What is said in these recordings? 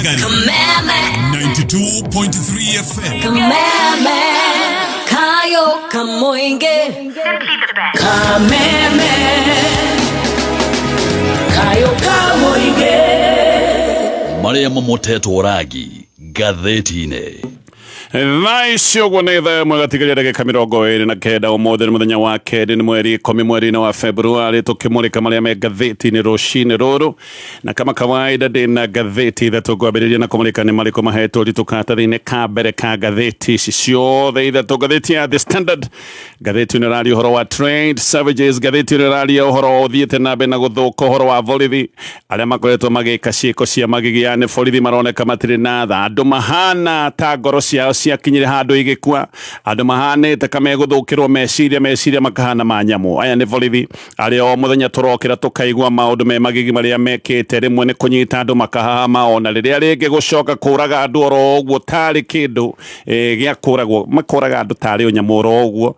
Kigali 92.3 FM. Kayo kamuingi Kameme Kayo kamuingi Maria Moteto Ragi Gazetine Nice gwanetha mwagatigaria ndagika 29 umuthi muthenya wa keri ni mweri 10 mweri wa Februari tukimulika maria me gatheti-ini rucini ruru na kama kawaida ndina gatheti ithatu ngwambiriria na kumulika ni mariko mahetwo ritukata thiini ka mbere ka gatheti ici ciothe ithatu. Gatheti ya The Standard, gatheti ni rari uhoro wa trade savages, gatheti ni rari uhoro uthiite na mbere na guthuka uhoro wa borithi aria makoretwo magika ciiko cia magigiane borithi maroneka matiri na tha andu mahana ta ngoro ciao ciakinyire handu igikua andu mahanite kame guthukirwo meciria makahana manyamu. Aya ni borithi aria o muthenya turokira tukaigwa maundu me magigi maria mekite rimwe ni kunyita andu makahama ona riria ringi gucoka kuraga andu oro uguo tari kindu gia kuragwo makuraga andu tari unyamu oro uguo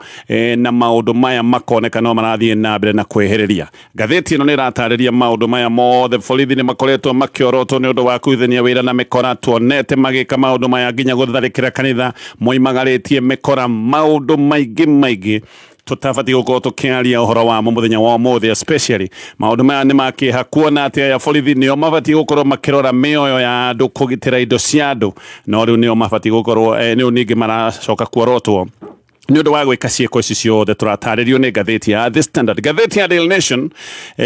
na maundu maya makoneka no marathie na mbere na kweheriria. Gatheti ino ni ratariria maundu maya mothe borithi ni makoretwo makiorotwo ni undu wa kuithania wira na mikora tuonete magika maundu maya nginya gutharikira kanitha moimagaritie mikora maundu maigi tutafati gukorwo tukiaria uhoro wa muthenya wa umuthi especially maundu maya ni makiha kuona ati ya borithi nio mabati gukorwo makirora mioyo ya andu kugitira indo cia andu no riu nio mabati gukorwo niu ningi maracoka kuorotwo ni undu wa gwika ciiko ici ciothe turataririo ni gatheti ya The Standard. Gatheti ya Daily Nation,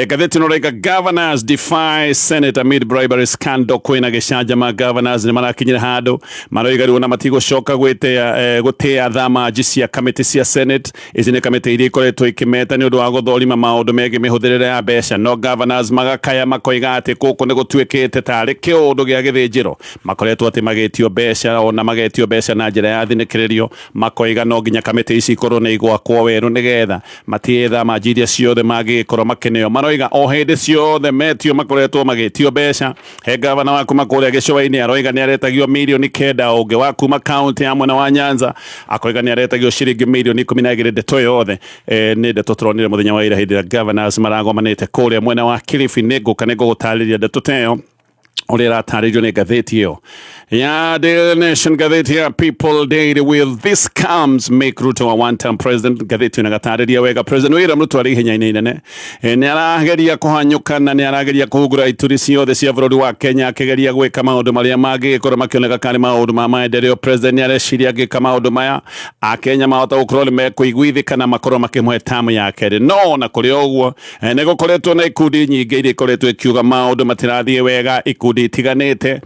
gatheti no rega governors defy Senate amid bribery scandal. Kwina gicanjama governors ni marakinyira handu maroigariwo na matigocoka gutea thama cia committee cia Senate. Ici ni committee iria ikoretwo ikimeta ni undu wa guthorima maundu megi mihũthĩrĩre ya mbeca, no governors magakaya makoiga ati guku ni gũtuĩkĩte tari kiundu gia gĩthĩnjĩro. Makoretwo ati magetio mbeca ona magetio mbeca na njĩra ya thinĩkĩrĩrio, makoiga no nginya kamete ici korwo ni igwakwo weru nigetha matietha majiria ciothe magikorwo makeneo. Maroiga o hindi ciothe metio makoretwo magitio mbeca. He gavana wa kuma kuria gicũa-inĩ aroiga ni aretagio milioni 9, ungi wa kuma county ya mwena wa Nyanza akoiga ni aretagio ciringi milioni 12. Ndeto yothe ni ndeto turonire muthenya wa ira hindi ya governors maragomanite kuria mwena wa Kilifi. Niguka gutariria ndeto teyo uri rataririo ni gatheti iyo ya Daily Nation. Gatheti ya People Daily, will this comes make Ruto a one-term president? Gatheti na gatariria wega President William Ruto ari hinya-ini inene ni arageria kuhanyuka na ni arageria kuhugura ituri ciothe cia bũrũri wa Kenya, akigeria gwika maundu maria magikorwo makioneka kari maundu ma maendeleo. President ni areciria gika maundu maya Akenya mahota gukorwo ni mekuiguithika na makorwo makimwe tamu ya keri. No na kuri oguo ni gukoretwo na ikundi nyingi iria ikoretwo ikiuga maundu matirathie wega. Ikundi itiganite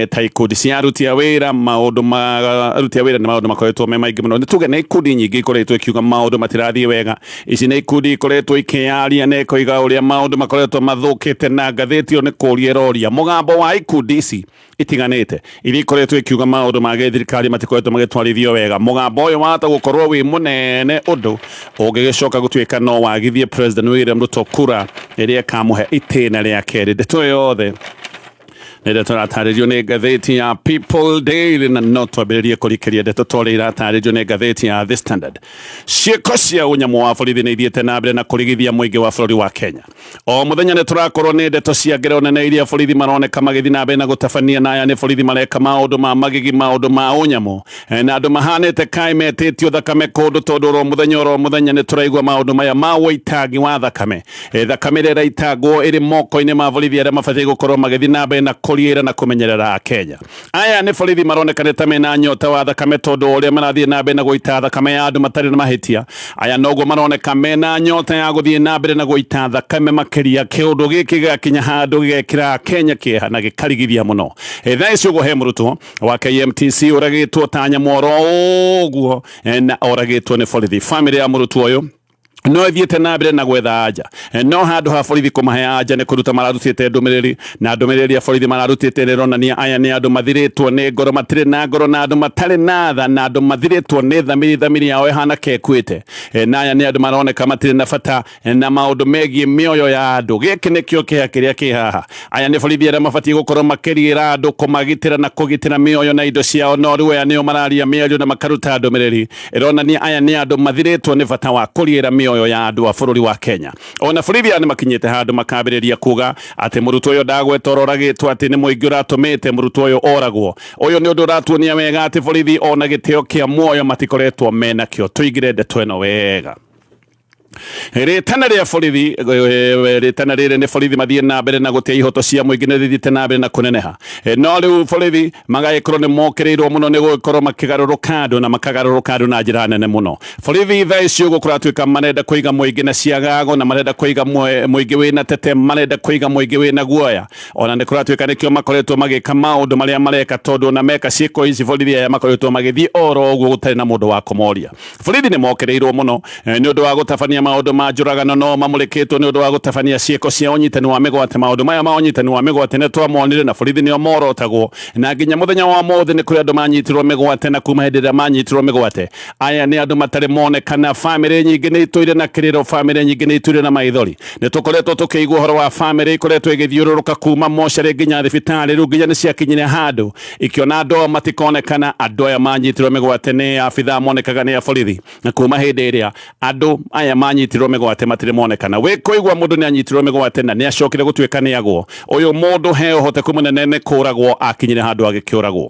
ta ikundi cia aruti a wira, maundu ma aruti a wira ni maundu makoretwo me maingĩ mũno. Nituge na ikundi nyingi ikoretwo ikiuga maundu matirathie wega. Ici ni ikundi ikoretwo ikiaria na ikoiga uria maundu makoretwo mathukite, na gatheti yo ni kuria roria mugambo wa ikundi ici itiganite iria ikoretwo ikiuga maundu ma thirikari matikoretwo magitwarithio wega. Mugambo uyu wahota gukorwo wi munene undu ungigicoka gutuika no wagithie President William Ruto kura iria kamuhe itena ria keri. Ndeto yothe nede turataririo ni gatheti ya People Daily na no twambĩrĩrie kũrikĩria ndeto tũrĩa irataririo ni gatheti ya The Standard. Ciĩko cia ũnyamu wa borithi nĩ ithiĩte na mbere na kũrigithia mũingĩ wa bũrũri wa Kenya. O mũthenya nĩ tũrakorwo nĩ ndeto cia ngero nene iria borithi maroneka magĩthiĩ na mbere na gũtabania, na aya nĩ borithi mareka maũndũ ma magigi, maũndũ ma ũnyamu na andũ mahanĩte kai metĩtio thakame kũndũ, tondũ oro mũthenya nĩ tũraigua maũndũ maya ma wĩitangi wa thakame. Thakame ĩrĩa ĩraitangwo ĩrĩ moko-inĩ ma borithi arĩa mabatiĩ gũkorwo magĩthiĩ na mbere na kũriĩra na kũmenyerera Kenya. Aya nĩ borithi maronekana ta mena nyota wa thakame, tondũ ũrĩa marathiĩ na mbere na gũita thakame ya andũ matarĩ na mahĩtia. Aya noguo maroneka mena nyota ya gũthiĩ na mbere na gũita thakame makĩria. Kĩũndũ gĩkĩ gĩakinya handũ gĩgekĩra Kenya kĩeha na gĩkarigithia mũno. Thaa ici ũguo he mũrutwo wa KMTC ũragĩtwo ta nyamoro ũguo na ũragĩtwo nĩ borithi. Famĩlĩ ya mũrutwo ũyũ no thiete na mbere na gwetha anja, no handu ha borithi kumahe anja ni kuruta mararutite ndumiriri, na ndumiriri ya borithi mararutite nironania aya ni andu mathiritwo ni ngoro, matire na ngoro, na andu matare na tha, na andu mathiritwo ni thamiri yao ihana kekwite. Na aya ni andu maroneka matire na bata na maundu megie mioyo ya andu. Giki nikio kiha kiria kihaha. Aya ni borithi aria mabatie gukorwo makiriira andu, kumagitira na kugitira mioyo na indo ciao, no riu aya nio mararia mioyo na makaruta ndumiriri. Ironania aya ni andu mathiritwo ni bata wa kuriira mioyo mĩoyo ya andũ a bũrũri wa Kenya. Ona borithi nĩ makinyĩte handũ makambĩrĩria kuga atĩ mũrutwo ũyũ ndagwetwo oragĩtwo atĩ nĩ mũingĩ ũratũmĩte mũrutwo ũyũ oragwo. Ũyũ nĩ ũndũ ũratuonia wega atĩ borithi ona gĩtĩo kĩa muoyo matikoretwo menakĩo. Tũigire ndeto ĩno wega. Ritana rĩa borithi ritana rĩrĩ nĩ borithi mathiĩ na mbere na gũtia ihoto cia mũingĩ nĩ rĩthiĩte na mbere na kũneneha. No rĩu borithi magagĩkorwo nĩ mokĩrĩirwo mũno nĩ gũgĩkorwo makĩgarũrũka andũ na makagarũrũka andũ na njĩra nene mũno. Borithi thaa ici ũguo kũratuĩka marenda kũiga mũingĩ na ciagago na marenda kũiga mũingĩ wĩna tete, marenda kũiga mũingĩ wĩna guoya. Ona nĩ kũratuĩka nĩkĩo makoretwo magĩka maũndũ marĩa mareka, tondũ ona meka ciĩko ici borithi aya makoretwo magĩthiĩ oro ũguo gũtarĩ na mũndũ wa kũmoria. Borithi nĩ mokĩrĩirwo mũno nĩ ũndũ wa gũtabania maũndũ ma njũragano no mamũrĩkĩtwo nĩ ũndũ wa gũtabania ciĩko cia ũnyitani wa mĩgwate. Maũndũ maya ma ũnyitani wa mĩgwate nĩ twamonire na borithi nĩo morotagwo, na nginya mũthenya wa ũmũthĩ nĩ kũrĩ andũ manyitirwo mĩgwate, na kuma hĩndĩ ĩrĩa manyitirwo mĩgwate aya nĩ andũ matarĩ monekana. Bamĩrĩ nyingĩ nĩ itũire na kĩrĩro, bamĩrĩ nyingĩ nĩ itũire na maithori. Nĩ tũkoretwo tũkĩigua ũhoro wa bamĩrĩ ikoretwo igĩthiũrũrũka kuma mocarĩ nginya thibitarĩ, rĩu nginya nĩ ciakinyire handũ ikĩona andũ matikonekana. Andũ aya manyitirwo mĩgwate nĩ abithaa monekaga nĩ a borithi, na kuma hĩndĩ ĩrĩa andũ aya manyitirwo mĩgwate matirĩ monekana. Wĩ kũigua mũndũ nĩ anyitirwo mĩgwate na nĩ acokire gũtuĩka nĩ agwo, ũyũ mũndũ he ũhoteku mũnene nĩ kũragwo akinyire handũ agĩkĩũragwo.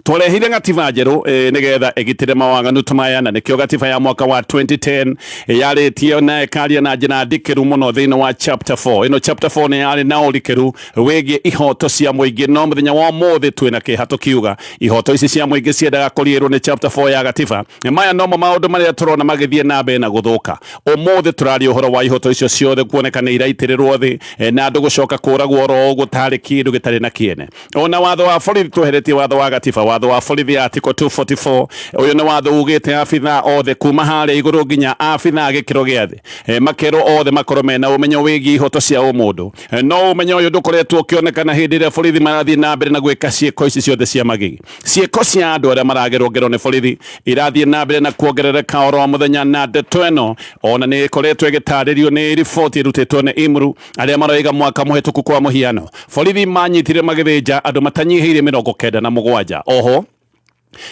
Twarehire gatiba njerũ nĩgetha ĩgitĩre mawaganu ta maya, na nĩkĩo gatiba ya mwaka wa 2010 yarĩtie na ĩkaria na njĩra ndikĩru mũno thĩinĩ wa chapter 4. Ĩno chapter 4 nĩ yarĩ na ũrikĩru wĩgiĩ ihoto cia mũingĩ, no mũthenya wa ũmũthĩ twĩna kĩeha tũkiuga ihoto ici cia mũingĩ ciendaga kũrĩĩrwo nĩ chapter 4 ya gatiba. Maya no maũndũ marĩa tũrona magĩthiĩ na mbere na gũthũka. Ũmũthĩ tũraria ũhoro wa ihoto icio ciothe kuoneka nĩ iraitĩrĩrwo thĩ na andũ gũcoka kũragwo oro ũguo tarĩ kĩndũ gĩtarĩ na kĩene. Ona watho wa borithi tweheretie watho wa gatiba, watho wa borithi article 244. Ũyũ nĩ watho ugĩte abithaa othe kuma harĩa igũrũ nginya abithaa gĩkĩro gĩa thĩ makerwo othe makorwo mena ũmenyo wĩgiĩ ihoto cia ũmũndũ. No ũmenyo ũyũ ndũkoretwo ũkĩonekana hĩndĩ ĩrĩa borithi marathiĩ na mbere na gwĩka ciĩko ici ciothe cia magigi. Ciĩko cia andũ arĩa maragerwo nĩ borithi irathiĩ na mbere na kuongerereka oro mũthenya, na ndeto ĩno ona nĩ ĩkoretwo ĩgĩtarĩrio nĩ riboti ĩrutĩtwo nĩ Imru arĩa maroiga mwaka mũhetũku kwa mũhiano borithi manyitire magĩthĩnja andũ matanyihĩire 97. Oho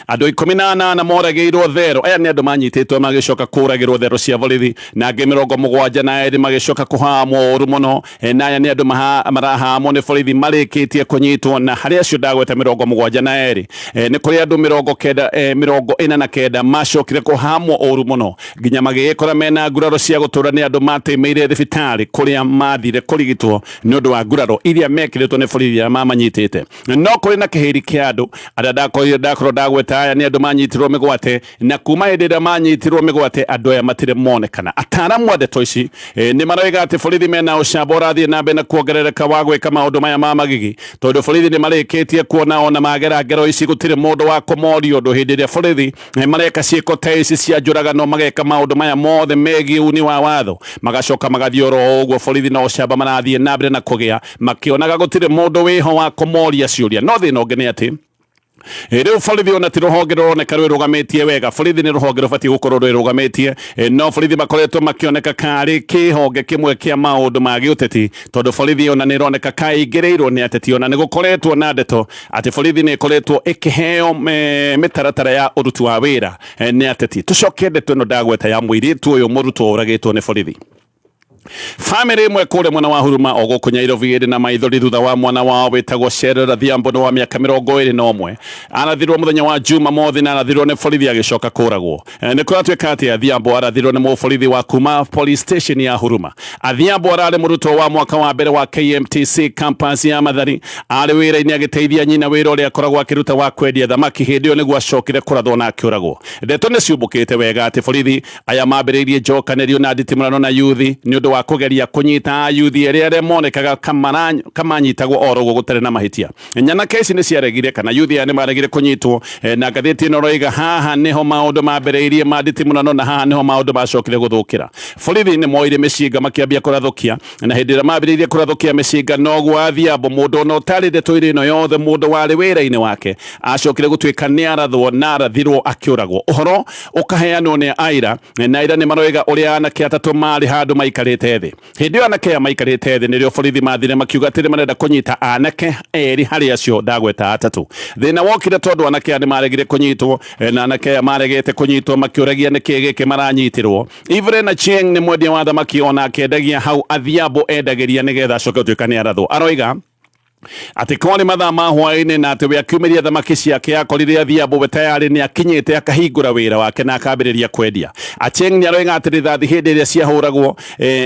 andũ 18 moragĩirwo thero. Aya nĩ andũ manyitĩtwo magĩcoka kũragĩrwo thero cia borithi, na angĩ 72 magĩcoka kũhamwo ũru mũno. Na aya nĩ andũ marahamwo nĩ borithi marĩkĩtie kũnyitwo, na harĩ acio ndagweta 72 nĩ kũrĩ andũ 49 macokire kũhamwo ũru mũno nginya magĩgĩkora mena nguraro cia gũtũra nĩ andũ matĩmĩire thibitarĩ kũrĩa mathire kũrigitwo nĩ ũndũ wa nguraro iria mekĩrĩtwo nĩ borithi arĩa mamanyitĩte. No kũrĩ na kĩhĩri kĩa andũ arĩa ndakorwo gweta aya nĩ andũ manyitirwo mĩgwate, na kuma hĩndĩ ĩrĩa manyitirwo mĩgwate andũ aya matirĩ monekana. Ataramu a ndeto ici nĩ maroiga atĩ borithi mena ũcamba ũrathiĩ na mbere na kuongerereka wa gwĩka maũndũ maya ma magigi, tondũ borithi nĩ marĩkĩtie kuona ona magera ngero ici gũtirĩ mũndũ wa kũmoria ũndũ. Hĩndĩ ĩrĩa borithi mareka ciĩko ta ici cia njũragano, mageka maũndũ maya mothe megiĩ uni wa watho, magacoka magathiĩ oro ũguo borithi na ũcamba marathiĩ na mbere na kũgĩa, makĩonaga gũtirĩ mũndũ wĩho wa kũmoria ciũria. No thĩna ũngĩ nĩ atĩ rĩu borithi ona ti rũhonge rũroneka rwĩrũgamĩtie wega. Borithi nĩ rũhonge rũbatiĩ gũkorwo rwĩrũgamĩtie, no borithi makoretwo makĩoneka karĩ kĩhonge kĩmwe kĩa maũndũ ma gĩũteti, tondũ borithi ona nĩ ĩroneka kaingĩrĩirwo nĩ ateti. Ona nĩ gũkoretwo na ndeto atĩ borithi nĩ ĩkoretwo ĩkĩheo mĩtaratara ya ũruti wa wĩra nĩ ateti. Tũcoke ndeto ĩno ndagweta ya mũirĩtu ũyũ mũrutwo ũragĩtwo nĩ borithi. Family ĩmwe kũrĩa mwena wa Huruma o gũkũ Nairobi ĩrĩ na maithori thutha wa mwana wao wĩtagwo Sherera Thiambo wa mĩaka 21 arathirwo mũthenya wa Jumamothi na arathirwo nĩ borithi agĩcoka kũragwo. Nĩ kũratuĩka atĩ Thiambo arathirwo nĩ mũborithi wa kuma police station ya Huruma. Thiambo ararĩ mũrutwo wa mwaka wa mbere wa KMTC campus ya Mathari, arĩ wĩra-inĩ agĩteithia nyina wĩra ũrĩa akoragwo akĩruta wa kwendia thamaki. Hĩndĩ ĩyo nĩguo acokire kũrathwo na akĩũragwo. Ndeto nĩ ciumbũkĩte wega atĩ borithi aya mambĩrĩirie njokanĩrio na nditimũrano na yuthi nĩ ũndũ wa kũgeria kũnyita ayuthi arĩa monekaga kamanyitagwo oro gũtarĩ na mahĩtia. Nyanake ici nĩ ciaregire kana yuthi aya nĩ maregire kũnyitwo, na ngathĩti ĩno roiga haha nĩho maũndũ mambĩrĩirie ma nditimũrano na haha nĩho maũndũ macokire gũthũkĩra. Borithi nĩ moire mĩcinga makĩambia kũrathũkia, na hĩndĩ ĩrĩa mambĩrĩirie kũrathũkia mĩcinga noguo Thiambo mũndũ ona ũtarĩ ndeto ĩno yothe, mũndũ warĩ wĩra-inĩ wake acokire gũtuĩka nĩ arathwo na arathirwo akĩũragwo. Ũhoro ũkaheanwo nĩ aira, na aira nĩ maroiga ũrĩa anake atatũ marĩ handũ maikarĩte maikarĩte thĩ. Hĩndĩ ĩyo anake aya maikarĩte thĩ nĩrĩo borithi mathire makiuga atĩ nĩ marenda kũnyita anake erĩ harĩ acio ndagweta atatũ. Thĩna wokire tondũ anake aya nĩ maregire kũnyitwo na anake aya maregete kũnyitwo makĩũragia nĩkĩ gĩkĩ maranyitĩrwo. Evelyn Achieng nĩ mwendia wa thamaki ona akĩendagia hau Adhiambo endagĩria nĩgetha acoke gũtuĩka nĩ arathwo. Aroiga atĩ kwarĩ mathaa ma hwaĩ-inĩ na atĩ we akiumĩria thamaki ciake akorire Adhiambo we tayarĩ nĩ akinyĩte akahingũra wĩra wake na akambĩrĩria kwendia. Achieng nĩ aroiga atĩ rithathi hĩndĩ ĩrĩa ciahũragwo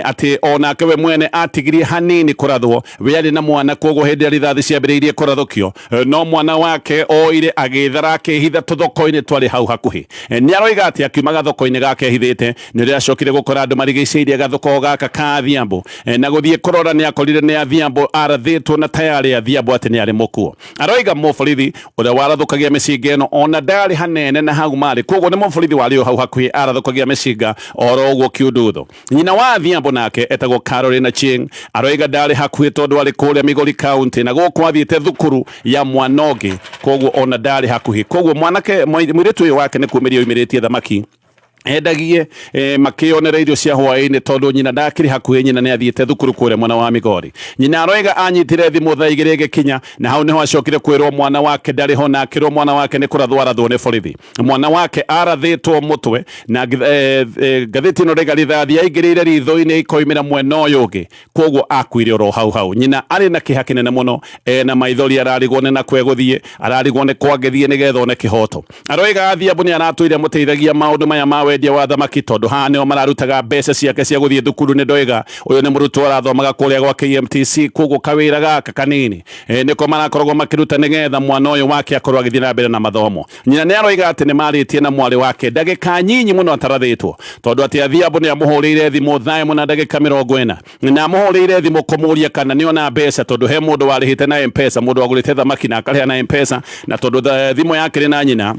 atĩ onake we mwene atigirie hanini kũrathwo. We arĩ na mwana, koguo hĩndĩ ĩrĩa rithathi ciambĩrĩirie kũrathũkio no mwana wake oire agĩthara akĩhitha tũthoko-inĩ twarĩ hau hakuhĩ. Nĩ aroiga atĩ akiumaga thoko-inĩ gake ehithĩte nĩ rĩrĩa acokire gũkora andũ marigicĩirie gathoko gaka ka Adhiambo na gũthiĩ kũrora nĩ akorire nĩ Adhiambo arathĩtwo na tayarĩ Adhiambo atĩ nĩ arĩ mũkuo. Aroiga mũborithi ũrĩa warathũkagia mĩcinga ĩno ona ndarĩ hanene na hau marĩ, koguo nĩ mũborithi warĩ o hau hakuhĩ arathũkagia mĩcinga oro ũguo kiundutho. Nyina wa Adhiambo nake etagwo Caroline Achieng, aroiga ndarĩ hakuhĩ tondũ arĩ kũrĩa Migori County na gũkũ athiĩte thukuru ya mwana ũngĩ, koguo ona ndarĩ hakuhĩ. Koguo mwanake mũirĩtu ũyũ wake nĩ kuumĩria oimĩrĩtie thamaki endagie makĩonera irio cia hwaĩ-inĩ tondũ nyina ndakĩrĩ hakuhĩ, nyina nĩ athiĩte thukuru kũrĩa mwena wa Migori. Nyina aroiga anyitire thimũ thaa igĩrĩ ĩgĩkinya na hau nĩho acokire kwĩrwo mwana wake ndarĩ ho na akĩrwo mwana wake nĩ kũrathwo arathwo nĩ borithi. Mwana wake arathĩtwo mũtwe na ngathĩti ĩno rĩga rithathi yaingĩrĩire ritho-inĩ ikoimĩra mwena ũyũ ũngĩ, koguo akuire oro hau hau. Nyina arĩ na kĩeha kĩnene mũno na maithori ararigwo nĩ nakwe gũthiĩ, ararigwo nĩ kwangĩthiĩ nĩgetha one kĩhoto. Aroiga Adhiambo nĩ aratũire mũteithagia maũndũ maya ma wendia wa thamaki tondũ haha nĩo mararutaga mbeca ciake cia gũthiĩ thukuru. Nĩ ndoiga ũyũ nĩ mũrutwo arathomaga kũrĩa gwa KMTC, koguo kawĩra gaka kanini nĩko marakoragwo makĩruta nĩgetha mwana ũyũ wake akorwo agĩthiĩ na mbere na mathomo. Nyina nĩ aroiga atĩ nĩ marĩtie na mwarĩ wake ndagĩka nyinyi mũno atarathĩtwo tondũ atĩ Adhiambo nĩ amũhũrĩire thimũ thaa ĩmwe na ndagĩka 40 na amũhũrĩire thimũ kũmũria kana nĩona mbeca tondũ he mũndũ warĩhĩte na M-Pesa, mũndũ wagũrĩte thamaki na akarĩha na M-Pesa, na tondũ thimũ yake rĩ na nyina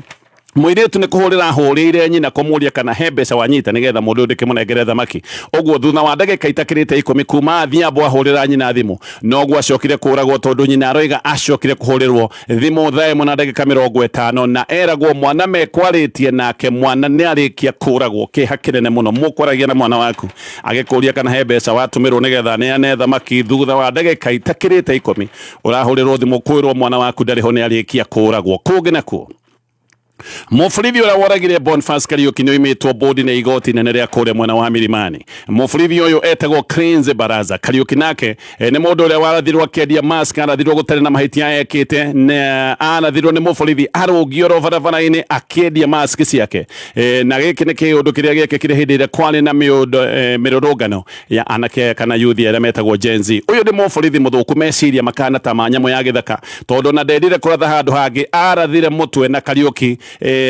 mũirĩtu nĩ kũhũrĩra hũrĩire nyina kũmũria kana he mbeca wanyita nĩgetha mũndũ ũyũ ndĩkĩmũnengere thamaki. Ũguo thutha wa ndagĩka itakĩrĩte 10 kuma Adhiambo ahũrĩra nyina thimũ noguo acokire kũragwo tondũ nyina aroiga acokire kũhũrĩrwo thimũ thaa ĩmwe na ndagĩka 50 na eragwo mwana mekwarĩtie nake mwana nĩ arĩkia kũragwo. Kĩeha kĩnene mũno mũkwaragia na mwana waku agĩkũria kana he mbeca watũmĩrwo nĩgetha neane thamaki, thutha wa ndagĩka itakĩrĩte 10 ũrahũrĩrwo thimũ kwĩrwo mwana waku ndarĩ ho nĩ arĩkia kũragwo. Kũngĩ nakuo mũborithi ũrĩa woragire Boniface Kariuki nĩ oimĩtwo bodi na igoti inene rĩa kũrĩa mwena wa Milimani. Mũborithi ũyũ etagwo Cranes Baraza. Kariuki nake nĩ mũndũ ũrĩa warathirwo akĩendia mask, arathirwo gũtarĩ na mahĩtia ekĩte na arathirwo nĩ mũborithi arũngio ro barabara-inĩ akĩendia mask ciake. Na gĩkĩ nĩ kĩũndũ kĩrĩa gĩekĩkire hĩndĩ ĩrĩa kwarĩ na mĩrũrũngano ya anake kana youth arĩa metagwo Gen Z. Ũyũ nĩ mũborithi mũthũku, meciria makana ta ma nyamũ ya gĩthaka tondũ na ndendire kũratha handũ hangĩ arathire mũtwe na Kariuki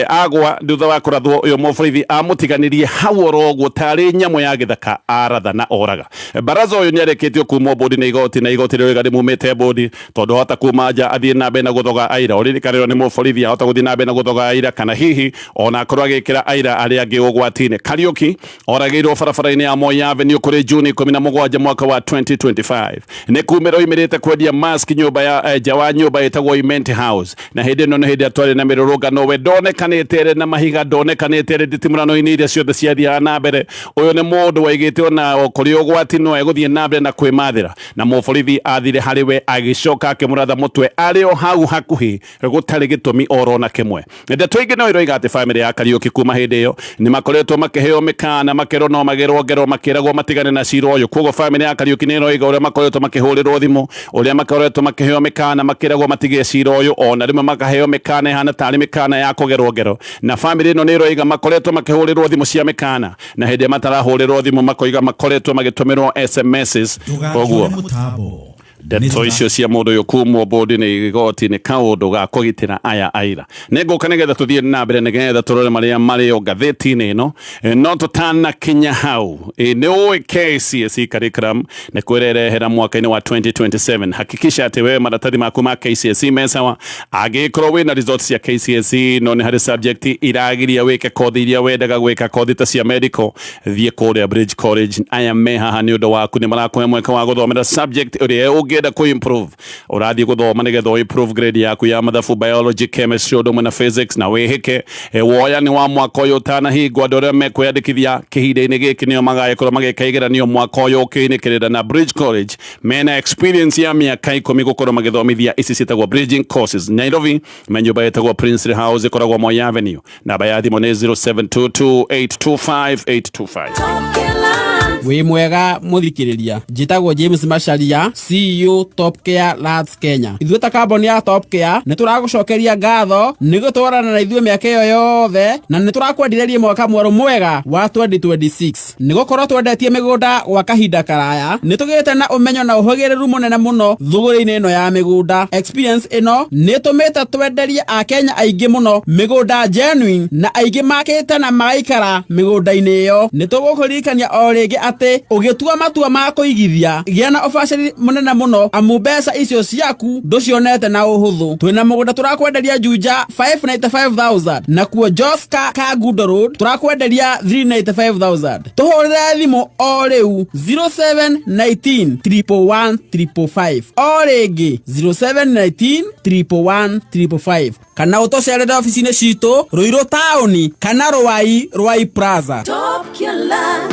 agwa thutha wa kũrathwo. Ũyũ mũborithi amũtiganirie hau oro ũguo tarĩ nyamũ ya gĩthaka aratha na oraga. Baraza ũyũ nĩ arĩkĩtio kuma bodi na igoti rĩoiga rĩmumĩte bodi tondũ hota kuma nja athiĩ na mbere na gũthoga aira. Ũririkanĩrwo nĩ mũborithi ahota gũthiĩ na mbere na gũthoga aira kana hihi ona akorwo agĩkĩra aira arĩa angĩ ũgwati-inĩ. Kariuki oragĩirwo barabara-inĩ ya Moi Avenue kũrĩ Juni 17 mwaka wa 2025. Nĩ kumĩra oimĩrĩte kwendia mask nyũmba ya nja wa nyũmba ĩtagwo Imenti House, na hĩndĩ ĩno nĩ hĩndĩ atwarĩ na mĩrũrũngano we ndonekanĩte na mahiga, ndonekanĩte nditimũrano-inĩ iria ciothe ciathiaga na mbere. Ũyũ nĩ mũndũ waigĩte ona kũrĩ ũgwati no egũthiĩ na mbere na kwĩmathĩra, na mũborithi athire harĩ we agĩcoka akĩmũratha mũtwe arĩ o hau hakuhĩ gũtarĩ gĩtũmi oro na kĩmwe. Ndeto ingĩ no iroiga atĩ bamĩrĩ ya Kariuki kuma hĩndĩ ĩyo nĩ makoretwo makĩheo mĩkana, makerwo no magerwo makĩragwo matigane na cira ũyũ. Koguo bamĩrĩ ya Kariuki nĩ iroiga ũrĩa makoretwo makĩhũrĩrwo thimũ, ũrĩa makoretwo makĩheo mĩkana, makĩragwo matige cira ũyũ, ona rĩmwe makaheo mĩkana ĩhana tarĩ mĩkana ya kũgerwo ngero. Na bamĩrĩ ĩno nĩ iroiga makoretwo makĩhũrĩrwo thimũ cia mĩkana, na hĩndĩ matarahũrĩrwo thimũ makoiga makoretwo magĩtũmĩrwo SMS. Koguo ndeto icio cia mũndũ ũyũ kumwo bodi nĩ igoti nĩ kaũndũ ga kũgitĩra aya aira. Nĩ ngũka nĩgetha tũthiĩ na mbere nĩgetha tũrore marĩa marĩ o ngathĩti-inĩ ĩno no tũtanakinya hau. Nĩ ũĩ KCSE curriculum nĩ kwĩrerehera mwaka-inĩ wa 2027. Hakikisha atĩ we maratathi maku ma KCSE me sawa. Angĩkorwo wĩna results cia KCSE no nĩ harĩ subject iragiria wĩke kothi iria wendaga gwĩka, kothi ta cia medical, thiĩ kũrĩa Bridge College. Aya me haha nĩ ũndũ waku, nĩ marakũhe mweke wa gũthomera subject ũrĩa ũngĩ ngenda ku improve urathi guthoma nigetha improve grade yaku ya mathabu biology chemistry odumwe na physics na wihike woya ni wa mwaka uyu tana hingwa ndore mekwiyandikithia kihinda-ini giki nio magagikorwo magika igeranio mwaka uyu ukiinikirira na Bridge College mena experience ya miaka 10 gukorwo magithomithia ici citagwo bridging courses Nairobi menyumba yetagwo Prince House ikoragwo Moi Avenue namba ya thimu ni 0722825825 wi mwega muthikiriria njitagwo James Macharia CEO Top Care Labs Kenya ithuĩ ta kamboni ya Top Care nĩ tũragucokeria ngatho nĩ gũtwarana na ithuĩ mĩaka ĩyo yothe na nĩ tũrakwendireria mwaka mwerũ mwega wa 2026 nĩ gũkorwo twendetie mĩgũnda gwa kahinda karaya nĩ tũgĩte na ũmenyo na ũhũgĩrĩru mũnene mũno thũgũrĩ-inĩ ĩno ya mĩgũnda experience ĩno nĩ tũmĩte twenderie akenya aingĩ mũno mĩgũnda genuine na aingĩ makĩte na magaikara mĩgũnda-inĩ ĩyo nĩ tũgũkũririkania o rĩngĩ atĩ ũgĩtua matua ma kũigithia gĩa na ũbacĩrĩri mũnene mũno amu mbeca icio ciaku ndũcionete na ũhũthũ twĩna mũgũnda tũrakwenderia Juja 595,000 na kuo Joska Kagundo Road tũrakwenderia 395,000 tũhũrĩre thimũ o rĩu 0719 o rĩngĩ 0719 kana ũtũcerere ofici-inĩ citũ Ruiru taũni kana Rwai Plaza. Top Care.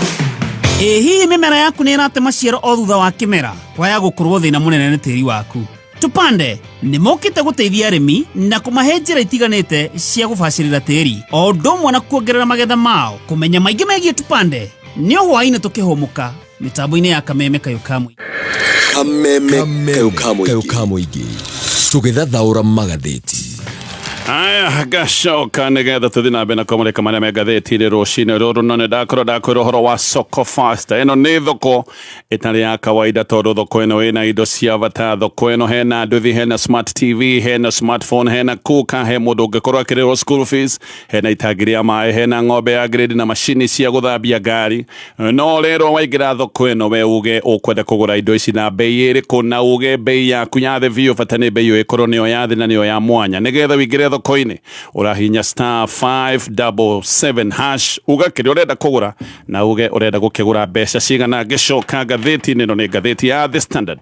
Hihi mĩmera yaku nĩ ĩrate maciaro o thutha wa kĩmera waya gũkorwo thĩna mũnene nĩ tĩri waku Tupande nĩ mokĩte gũteithia arĩmi na kũmahe njĩra itiganĩte cia gũbacĩrĩra tĩri o ũndũ ũmwe na kuongerera magetha mao kũmenya maingĩ megiĩ Tupande nĩ o hwaĩ-inĩ tũkĩhũmũka mĩtambo-inĩ ya kameme kayũ ka mũingĩ tũgĩthathaũra magathĩti aya gacoka nigetha tuthi na mbere na kumurika maria me ngathĩti-inĩ rũcinĩ rũrũ no nĩndakwĩra ũhoro wa soko fasta ĩno nĩ thoko ĩtarĩ ya kawaida tondũ thoko ĩno ĩna indo cia bata thoko ĩno hena nduthi hena smart TV hena smartphone hena kuka he mũndũ ũngĩkorwo akĩrĩhwo school fees hena itangi rĩa maĩ hena ng'ombe ya grade na macini cia gũthambia ngari no rero waingĩra thoko ĩno we uge ũkwenda kũgũra indo ici na bei ĩrĩkũ na uge bei yaku ya thĩ biũ bata nĩ bei ĩkorwo nĩyo ya thĩ na nĩyo ya mwanya nĩgetha wĩingĩre thoko-inĩ ũrahinya *577# uga kĩrĩa ũrenda kũgũra na uge ũrenda gũkĩgũra mbeca cigana ngĩcoka ngathĩti-inĩ ĩno nĩ ngathĩti ya The Standard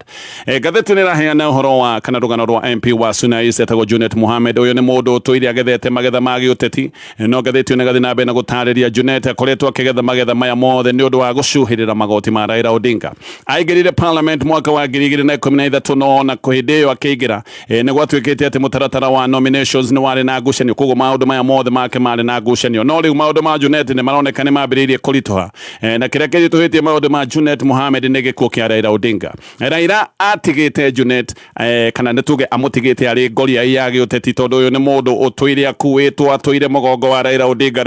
ngathĩti nĩ ĩraheana ũhoro wa kana rũgano rwa MP wa Sunais etagwo Junet Mohamed ũyũ nĩ mũndũ ũtũire agethete magetha ma gĩũteti no ngathĩti ĩno ĩgathiĩ na mbere na gũtarĩria Junet akoretwo akĩgetha magetha maya mothe nĩ ũndũ wa gũcuhĩrĩra magoti ma Raila Odinga aingĩrire Parliament mwaka wa 2013 no na hĩndĩ ĩyo akĩingĩra nĩ gwatuĩkĩte atĩ mũtaratara wa nominations nĩ warĩ na ngucanio koguo maũndũ maya mothe make marĩ na ngucanio no rĩu maũndũ ma Junet nĩ maroneka nĩ mambĩrĩirie kũritũha na kĩrĩa kĩritũhĩtie maũndũ ma Junet Mohamed nĩ gĩkuũ kĩa Raila Odinga Raila atigĩte Junet kana nĩ tuge amũtigĩte arĩ ngoria ya gĩũteti tondũ ũyũ nĩ mũndũ ũtũire akuĩtwo atũire mũgongo wa Raila Odinga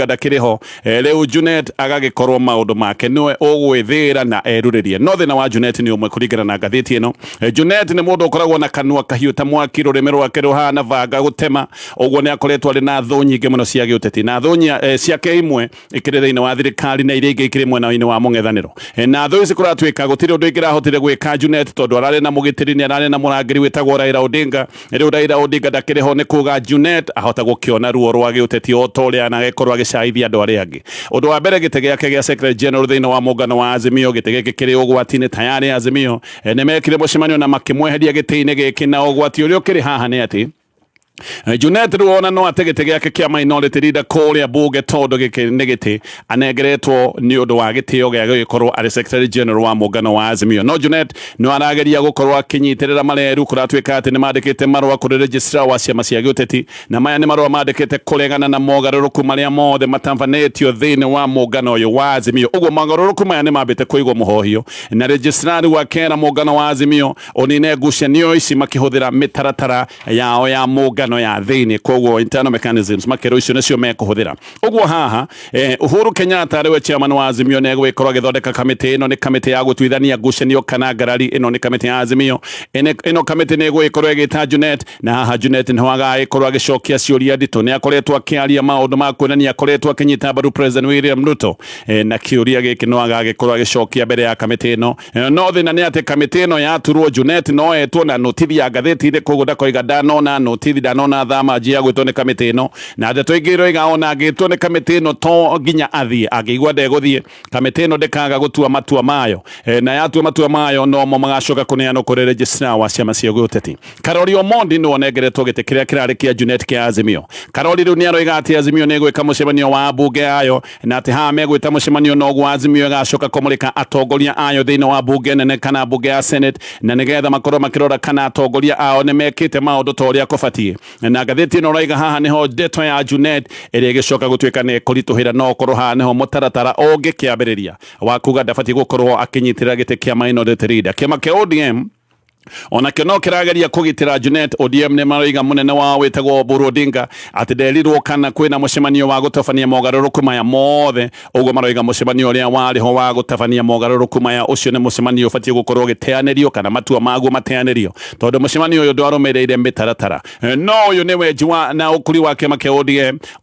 ndakĩrĩ ho rĩu Junet agagĩkorwo maũndũ make nĩwe ũgwĩthĩra na erurĩrie no thĩna wa Junet nĩ ũmwe kũringana na ngathĩti ĩno Junet nĩ mũndũ ũkoragwo na kanua kahiũ ta mwaki rũrĩmĩ rwake rũhana banga gũtema ũguo nĩ akoretwo arĩ na thũ nyingĩ mũno cia gĩũteti na thũ ciake imwe ikĩrĩ thĩinĩ wa thirikari na iria ingĩ ikĩrĩ mwena-inĩ wa mũng'ethanĩro na thũ ici kũratuĩka gũtirĩ ũndũ ingĩrahotire gwĩka Junet tondũ ararĩ na mũgitĩri nĩ ararĩ na mũrangĩri wĩtagwo Raila Odinga rĩu Raila Odinga ndakĩrĩ ho nĩ kuga Junet ahota gũkĩona ruo rwa gĩũteti o ta ũrĩa anagĩkorwo agĩcaithia andũ arĩa angĩ ũndũ wa mbere gĩtĩ gĩake gĩa Secretary General thĩinĩ wa mũngano wa Azimio gĩtĩ gĩkĩ kĩrĩ ũgwati-inĩ tayari Azimio nĩ mekire mũcemanio na makĩmweheria gĩtĩ-inĩ gĩkĩ na ũgwati ũrĩa ũkĩrĩ haha nĩ atĩ Junet ruona no ategete gĩake kĩa minority leader kũrĩa bunge tondũ gĩkĩ nĩ gĩtĩ anegeretwo nĩ ũndũ wa gĩtĩo gĩa gũgĩkorwo arĩ Secretary General wa mũngano wa Azimio no Junet no arageria gũkorwo akĩnyitĩrĩra mareru kũratuĩka atĩ nĩ mandĩkĩte marũa kũrĩ registrar wa ciama cia gĩũteti na maya nĩ marũa mandĩkĩte kũregana na mogarũrũku marĩa mothe matambanĩtio thĩinĩ wa mũngano ũyũ wa Azimio ũguo mogarũrũku maya nĩ mambĩte kũigwo mũhohio na registrar wa kera mũngano wa Azimio onine ngucanio ici makĩhũthĩra mĩtaratara yao ya mũngano ya thĩinĩ koguo internal mechanisms makero icio nĩcio mekũhũthĩra ũguo haha Uhuru Kenyatta arĩwe chairman wa Azimio nĩ egũgĩkorwo agĩthondeka kamĩtĩ ĩno nĩ kamĩtĩ ya gũtuithania ngucanio kana ngarari ĩno nĩ kamĩtĩ ya Azimio ĩno kamĩtĩ nĩ egũgĩkorwo ĩgĩta Junet na haha Junet nĩ agagĩkorwo agĩcokia ciũria nditũ nĩ akoretwo akĩaria maũndũ ma kuonania akoretwo akĩnyita mbaru President William Ruto na kĩũria gĩkĩ no agagĩkorwo agĩcokia mbere ya kamĩtĩ ĩno no thĩna nĩ atĩ kamĩtĩ ĩno yaturwo Junet no etwo na notithi ya ngathĩti-inĩ koguo ndakoiga ndanona notithi nona thama njia gwitwo ni kamiti no na ndeto ingiro igaona agitwo ni kamiti no to ginya athie agigwa ndeguthie kamiti no ndekaga gutua matua mayo na yatua matua mayo no mo magacoka kuneano kuri registrar wa ciama cia guteti Karori Omondi no negeretwo gite kiria kirari kia Junet kia Azimio Karori riu niaro igati Azimio ne gwika mucemanio wa bunge ayo na ati ha megwita mucemanio no gwa Azimio igacoka kumurika atongoria ayo thiini wa bunge nene kana bunge ya Senate na nigetha makorwo makirora kana atongoria ao ne mekite maundu toria kubatie na gatheti no raiga haha niho ndeto ya Junet iri gicoka gutwika ne kurituhira no korwo haha niho mutaratara onge kiambiriria wa kuga ndabati gukorwo akinyitira gite kia minority leader kiama kia ODM ona kino kirageria kugitira Junet ODM ne maroiga munene wa wetagwo Oburu Odinga ati nderirwo kana kwina mucemanio wa gutafania mogaruruku maya mothe ugo maroiga mucemanio ria wari ho wa gutafania mogaruruku maya ucio ne mucemanio ufatie gukorwo giteanerio kana matua magu mateanerio tondu mucemanio uyu ndwarumireire mitaratara no uyu ni wenjwa na ukuri wa kiama kia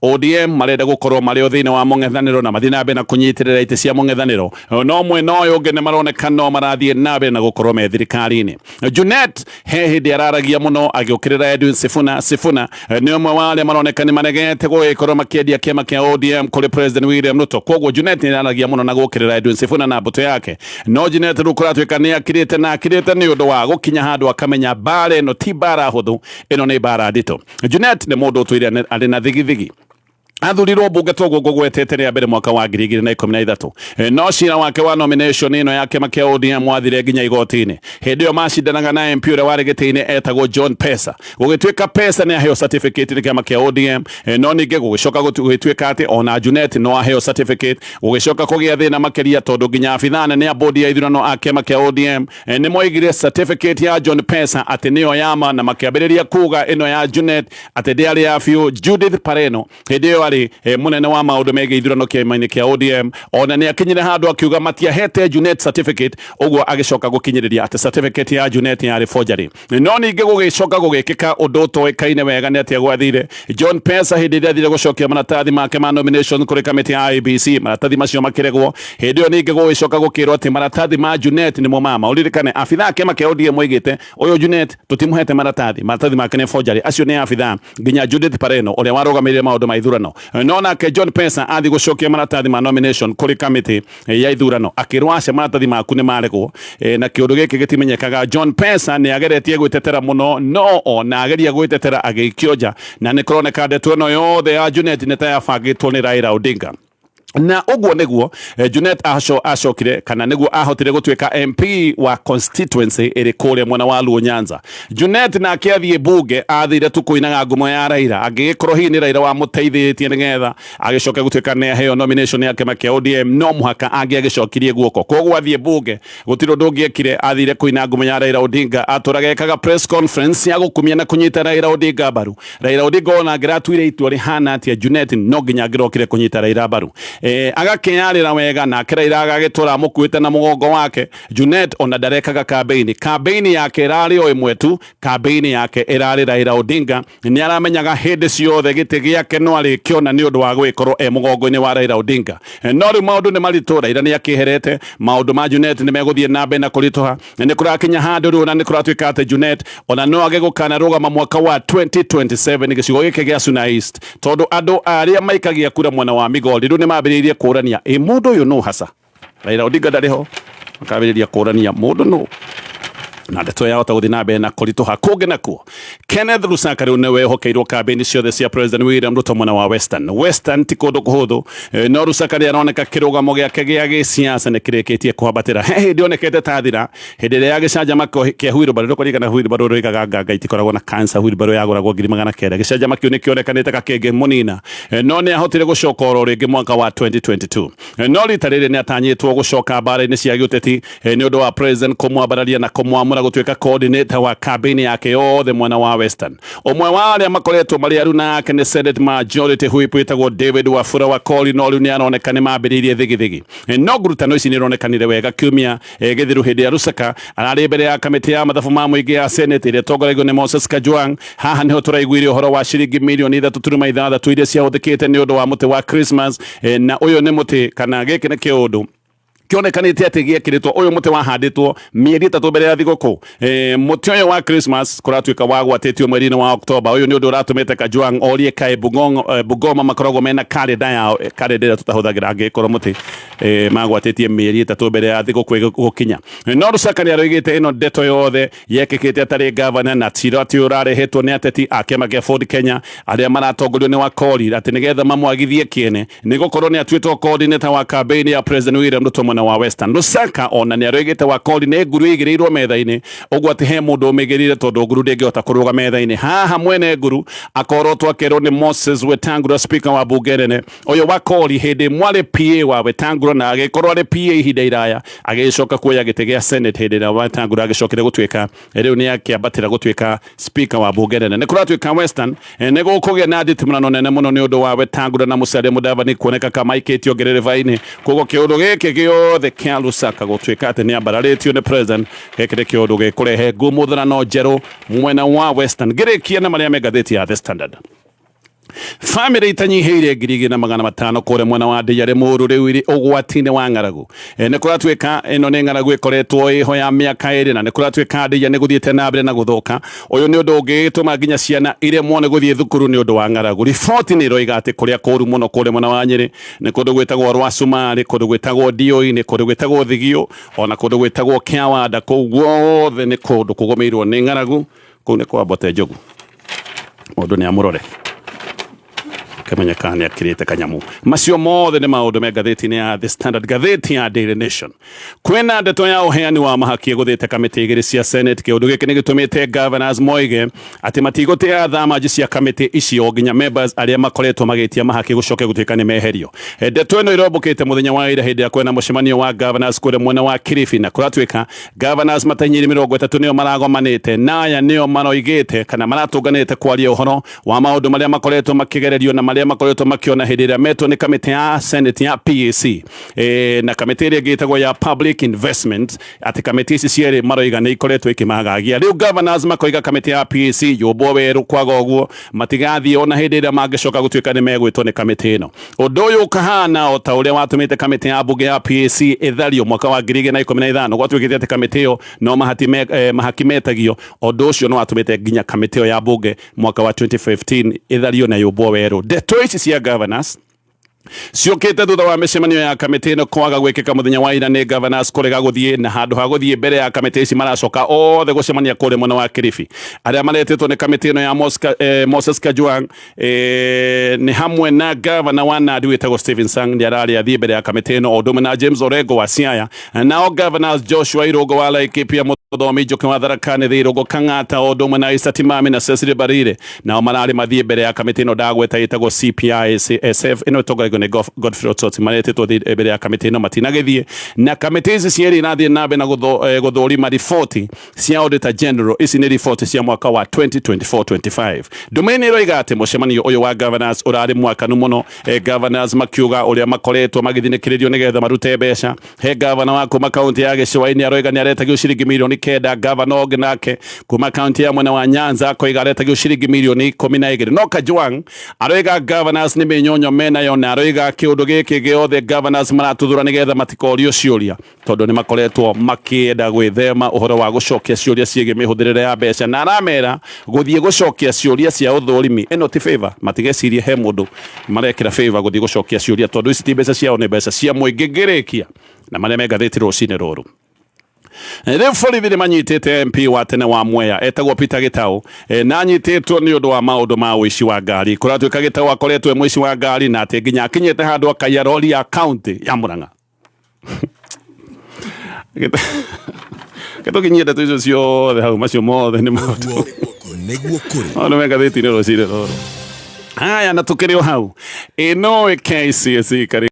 ODM marenda gukorwo mari thiini wa mungethaniro na mathina be na kunyitirira ite cia mungethaniro no mwe no uyu nge ne maronekana no marathie nabe na gukorwo me thirikari-ini Junet hindi araragia muno agiukirira Edwin Sifuna ni umwe wale maronekani manegete gukorwo makiendia kiama kia ODM kuri President William Ruto koguo Junet ni araragia muno na gukirira Edwin Sifuna na mbuto yake no Junet rukura twika ni akirite ni undu wa gukinya handu akamenya bare no ti bara huthu ino ni bara ndito Junet ni mundu twire ari na thigithigi athurirwo bunge togo gugwetete ria mbere mwaka wa 2013 no cira wake wa nomination ino yake makia ODM wathire nginya igoti-ini hindi yo macindanaga na MP ure wari giti-ini etagwo John Pesa gugitwika Pesa ni aheo certificate ni kiama kia ODM no ninge gugicoka gugitwika ati ona Junet no aheo certificate gugicoka kugia thina makiria tondu nginya abithana ni abodi ya ithurano ake makia ODM ni moigire certificate ya John Pesa ati niyo yama na makiambiriria kuga ino ya Junet ati ndiari ya fiu Judith Pareno hindi yo ari munene wa maundu mege ithurano kiama-ini kia ODM ona ni akinyire handu akiuga matiahete Junet certificate uguo agicoka gukinyiriria ati certificate ya Junet yari forgery no ninge gugicoka gugikika undu toekaine wega ni atia gwathire John Pesa hindi ria thire gucokia maratathi make ma nomination kuri kamiti ya IEBC maratathi macio makiregwo hindi yo ninge gugicoka gukirwo ati maratathi ma Junet ni mo mama uririkane afitha kiama kia ODM moigite uyu Junet tutimuhete maratathi make ni forgery acio ni afitha nginya Judith Pareno uria warugamirire maundu ma ithurano nona ke John Pesa athi gucokia maratathi ma nomination kuri kamiti ya ithurano akirwasha maratathi maku ni maregwo na kiundu giki gitimenyekaga John Pesa ni ageretie gwitetera muno no ona ageria gwitetera agikioja na ni kuroneka ndeto no yothe ya Junet ni ta yabangitwo ni Raila Odinga na uguo niguo Junet acokire kana niguo ahotire gutwika MP wa constituency iri kuria mwena wa Luo Nyanza Junet na akiathie bunge athire tu kuinaga ngumo ya Raila agikorwo hi ni Raila wa muteithitie nigetha agicoka gutwika ne heo nomination yake makia ODM no muhaka agicokirie guoko koguo athie bunge gutiro ndungiekire athire kuina ngumo ya Raila Odinga aturagekaga press conference ya gukumia na kunyita Raila Odinga baru Raila Odinga ona ngiratwire itua rihana atia Junet no nginya ngirokire kunyita Raila baru agakinyarira wega na Raila agagitura mukuite na mugongo wake Junet ona ndarekaga campaign yake irari o imwe tu campaign yake irari Raila Odinga ni aramenyaga hindi ciothe giti giake no ari kiona ni undu wa gwikorwo mugongo-ini wa Raila Odinga no ri maundu ni maritu Raila ni akiherete maundu ma Junet ni meguthie nambe na kurituha ni kurakinya handu ru na ni kuratwika ate Junet ona no agegukana rugama mwaka wa 2027 gicigo giki gia Suna East tondu andu aria maikagia kura mwena wa Migori ru ni mabiririe kurania mundu uyu no hasa Raila Odinga ndariho makabiriria kurania mundu no na ndeto yao taguthi na mbere na kurituha kungi nakuo Kenneth Lusaka riu niwe hokeirwo kambeni ciothe cia President William Ruto mwena wa Western ti kundu kuhuthu no Lusaka ri aroneka kirugamo giake gia giciaca ni kirikitie kuhambatira hindi onekete tathira hindi ria gicanjama kia Wheelbarrow rukorigana Wheelbarrow rigaga nganga itikoragwo na cancer Wheelbarrow yaguragwo 900 gicanjama kiu nikionekanite kakenge munina no ni ahotire gucoka oro ringi mwaka wa 2022 no rita riri ni atanyitwo gucoka mbara-ini cia giuteti ni undu wa President kumwambararia na kumwamura gutwika coordinator wa campaign yake yothe mwena wa Western omwe wa aria makoretwo mari aru nake ni Senate Majority Whip witagwo David Wafula wa Koli no riu ni aroneka ni mambiririe thigithigi no ngurutano ici ni ironekanire wega kiumia githiru hindi ya Lusaka arari mbere ya kamiti ya mathabu ma muingi ya Senate iria tongoragio ni Moses Kajwang haha niho turaiguire uhoro wa ciringi milioni 3.6 iria ciahuthikite ni undu wa muti wa Christmas na uyu ni muti kana giki ni kiundu kionekanite ati giekiritwo uyu muti wahanditwo mieri 3 mbere ya thiguku muti uyu wa Christmas kuratuika wagwatetio mweri-ini wa October uyu ni undu uratumite Kajwang orie kai Bungoma makoragwo mena calendar yao calendar tutahuthagira angikorwo muti magwatetie mieri 3 mbere ya thiguku gukinya no Rusakani aroigite ino ndeto yothe yekikite atari governor na tiro ati urarehetwo ni ateti akema ge Ford Kenya aria maratongorio ni wakori ati nigetha mamwagithie kiene nigukorwo ni atuitwo coordinator wa campaign ya President William Ruto na wa Western Rusaka ona ni aroigite wakori ni nguru igirirwo metha-ini ugwo ati he mundu umigirire tondu nguru ndingihota kuruga metha-ini haha mwene nguru akorotwo akerwo ni Moses Wetangula speaker wa bunge nene uyu wakori hindi mwari PA wa Wetangula na agikorwo ari PA ihinda iraya agicoka kuoya gite gia Senate hindi na Wetangula agicokire gutuika riu ni akiambatira gutuika speaker wa bunge nene ni kuratuika Western ni gukugia na nditimurano nene muno ni undu wa Wetangula na Musalia Mudavadi kuoneka kama iketio ngereva-ini kugo kiundu giki giothe kia Rusaka gutuika ati ni ambararitio ni president gekire kiundu gikurehe ngumutharano njeru mwena wa Western ngirikia na maria megatheti ya The Standard. Family itanyihiire 2,500 kure mwena wa Ndiyari Muru riu iri ugwati-ini wa ng'aragu ni kuratuika ino ni ng'aragu ikoretwo iho ya miaka iri na ni kuratuika Ndiyari ni guthiete na mbere na guthuka uyu ni undu ungituma nginya ciana iremwo ni guthie thukuru ni undu wa ng'aragu riboti ni iroiga ati kuria kuru muno kure mwena wa Nyeri ni kundu gwitagwo Rwa Sumari kundu gwitagwo Dioi ni kundu gwitagwo Thigio ona kundu gwitagwo Kiawanda kuu guothe ni kundu kugomeirwo ni ng'aragu kuu ni kwa Bote Njogu mundu ni amurore kamenyekani akirite kanyamu macio mothe ni maundu me gatheti-ini ya The Standard gatheti ya Daily Nation kwina ndeto ya uheani wa mahaki guthite kamiti igiri cia Senate kiundu giki ni gitumite governors moige ati matigotea thamaji cia kamiti icio nginya members aria makoretwo magitia mahaki gucoke gutuika ni meherio ndeto ino irobokite muthenya wa ira hindi ya kwena mucemanio wa governors kure mwena wa Kilifi na kuratuika governors matanyiri 30 nio maragomanite naya nio maroigite kana maratunganite kwaria uhoro wa maundu maria makoretwo makigererio na maria makoretwo makiona hindi iria metwo ni kamiti ya Senate ya PAC na kamiti iria gitagwo ya Public Investment ati kamiti ici cieri maroiga ni ikoretwo ikimagagia riu governors makoiga kamiti ya PAC yumbo weru kwaga uguo matigathie ona hindi iria mangicoka gutuika ni megwitwo ni kamiti ino undu uyu ukahana o ta uria watumite kamiti ya bunge ya PAC ithario mwaka wa 2015 gwatuikite ati kamiti iyo no mahaki metagio undu ucio no watumite nginya kamiti ya bunge mwaka wa 2015 ithario na yumbo weru ndeto ici cia governors ciukite thutha wa micemanio ya kamiti ino kwaga gwikika muthenya wa ira ni governors kurega guthie na handu ha guthie mbere ya kamiti ici maracoka othe gucemania kure mwena wa Kilifi aria maretetwo ni kamiti ino ya Moses Kajwang ni hamwe na governor wa Nandi witagwo Stephen Sang ni arari athie mbere ya kamiti ino odumwe na James Orengo wa Siaya nao governors Joshua Irogo wa Laikipia Muthomi Njoki wa Tharaka Nithi Irogo Kang'ata odumwe na Isa Timami na Cecily Barire nao marari mathie mbere ya kamiti ino ndagweta itagwo CPISF ino togorego ni Godfrey Otsoti maretetwo mbere ya kamiti ino matinagithie na kamiti ici cieri nathie nabe na guthurima riboti cia Auditor General ici ni riboti cia mwaka wa 2024-25 domain iroiga ati mucemanio uyu wa governors urari mwakanu muno governors makiuga uria makoretwo magithinikiririo nigetha marute mbeca he governor wa kuma kaunti ya Gicua-ini aroiga ni aretagio ciringi milioni 9 governor ongi nake kuma kaunti ya mwena wa Nyanza akoiga aretagio ciringi milioni 12 no Kajwang aroiga governors ni minyonyo menayo na aroiga kiundu giki giothe governors maratuthura nigetha matikorio ciuria tondu ni makoretwo makienda gwithema uhoro wa gucokia ciuria ciege mihuthirire ya mbeca na aramera guthie gucokia ciuria cia uthurimi eno ti favor matigecirie he mundu marekira favor guthie gucokia ciuria tondu ici ti mbeca ciao ni mbeca cia muingi ngirikia na maria megatheti rucini ruru riu borithi ni manyitite MP wa tene wa Mwea etagwo Peter Gitau na anyitetwo ni undu wa maundu ma uici wa ngari kuratuika Gitau akoretwo muici wa ngari na ati nginya akinyete handu akaiya rori ya county ya Murang'a Gitau kinyete tuicio ciothe hau macio mothe ni maundu niguo kuri ono megatheti ni rucini ruru haya na tukiri o hau ino KCSE kari